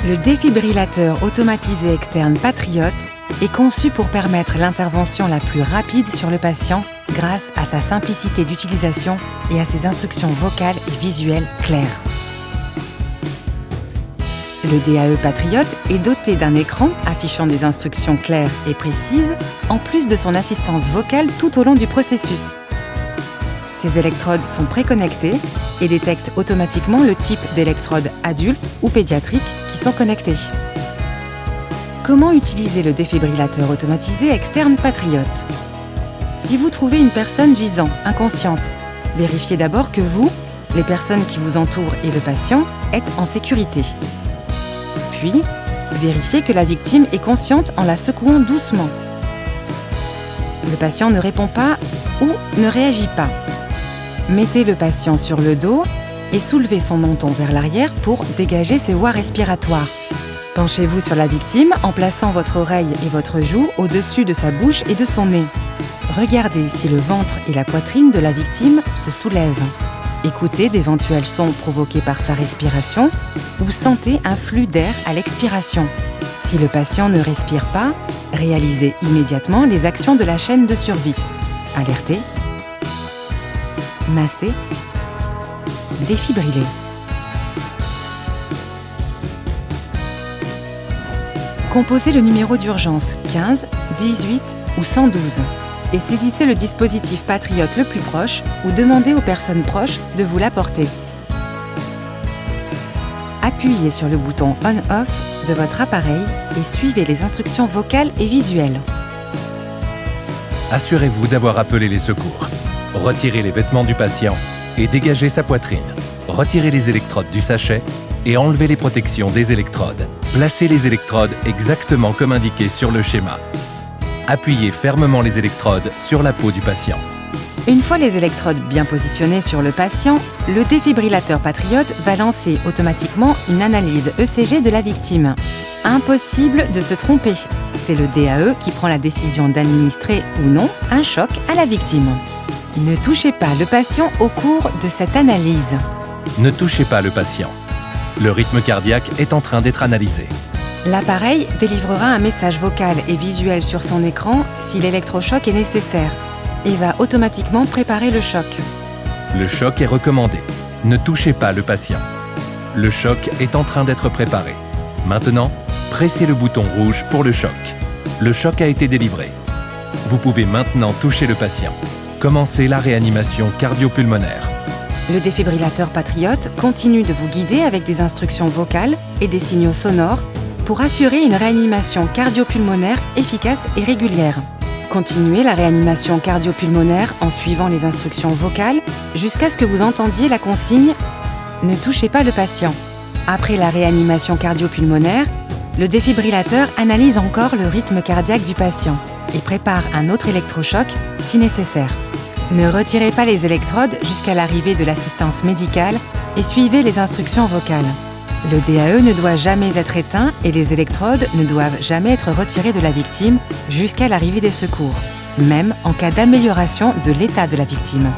Le défibrillateur automatisé externe Patriot est conçu pour permettre l'intervention la plus rapide sur le patient grâce à sa simplicité d'utilisation et à ses instructions vocales et visuelles claires. Le DAE Patriot est doté d'un écran affichant des instructions claires et précises, en plus de son assistance vocale tout au long du processus. Ces électrodes sont préconnectées et détectent automatiquement le type d'électrodes adultes ou pédiatriques qui sont connectées. Comment utiliser le défibrillateur automatisé externe Patriot? Si vous trouvez une personne gisant, inconsciente, vérifiez d'abord que vous, les personnes qui vous entourent et le patient êtes en sécurité. Puis, vérifiez que la victime est consciente en la secouant doucement. Le patient ne répond pas ou ne réagit pas. Mettez le patient sur le dos et soulevez son menton vers l'arrière pour dégager ses voies respiratoires. Penchez-vous sur la victime en plaçant votre oreille et votre joue au-dessus de sa bouche et de son nez. Regardez si le ventre et la poitrine de la victime se soulèvent. Écoutez d'éventuels sons provoqués par sa respiration ou sentez un flux d'air à l'expiration. Si le patient ne respire pas, réalisez immédiatement les actions de la chaîne de survie. Alerter, masser, défibriller. Composez le numéro d'urgence 15, 18 ou 112 et saisissez le dispositif Patriot le plus proche ou demandez aux personnes proches de vous l'apporter. Appuyez sur le bouton On/Off de votre appareil et suivez les instructions vocales et visuelles. Assurez-vous d'avoir appelé les secours. Retirez les vêtements du patient et dégagez sa poitrine. Retirez les électrodes du sachet et enlevez les protections des électrodes. Placez les électrodes exactement comme indiqué sur le schéma. Appuyez fermement les électrodes sur la peau du patient. Une fois les électrodes bien positionnées sur le patient, le défibrillateur Patriot va lancer automatiquement une analyse ECG de la victime. Impossible de se tromper. C'est le DAE qui prend la décision d'administrer ou non un choc à la victime. Ne touchez pas le patient au cours de cette analyse. Ne touchez pas le patient. Le rythme cardiaque est en train d'être analysé. L'appareil délivrera un message vocal et visuel sur son écran si l'électrochoc est nécessaire et va automatiquement préparer le choc. Le choc est recommandé. Ne touchez pas le patient. Le choc est en train d'être préparé. Maintenant, pressez le bouton rouge pour le choc. Le choc a été délivré. Vous pouvez maintenant toucher le patient. Commencez la réanimation cardio-pulmonaire. Le défibrillateur Patriot continue de vous guider avec des instructions vocales et des signaux sonores pour assurer une réanimation cardio-pulmonaire efficace et régulière. Continuez la réanimation cardio-pulmonaire en suivant les instructions vocales jusqu'à ce que vous entendiez la consigne « Ne touchez pas le patient ». Après la réanimation cardio-pulmonaire, le défibrillateur analyse encore le rythme cardiaque du patient et prépare un autre électrochoc si nécessaire. Ne retirez pas les électrodes jusqu'à l'arrivée de l'assistance médicale et suivez les instructions vocales. Le DAE ne doit jamais être éteint et les électrodes ne doivent jamais être retirées de la victime jusqu'à l'arrivée des secours, même en cas d'amélioration de l'état de la victime.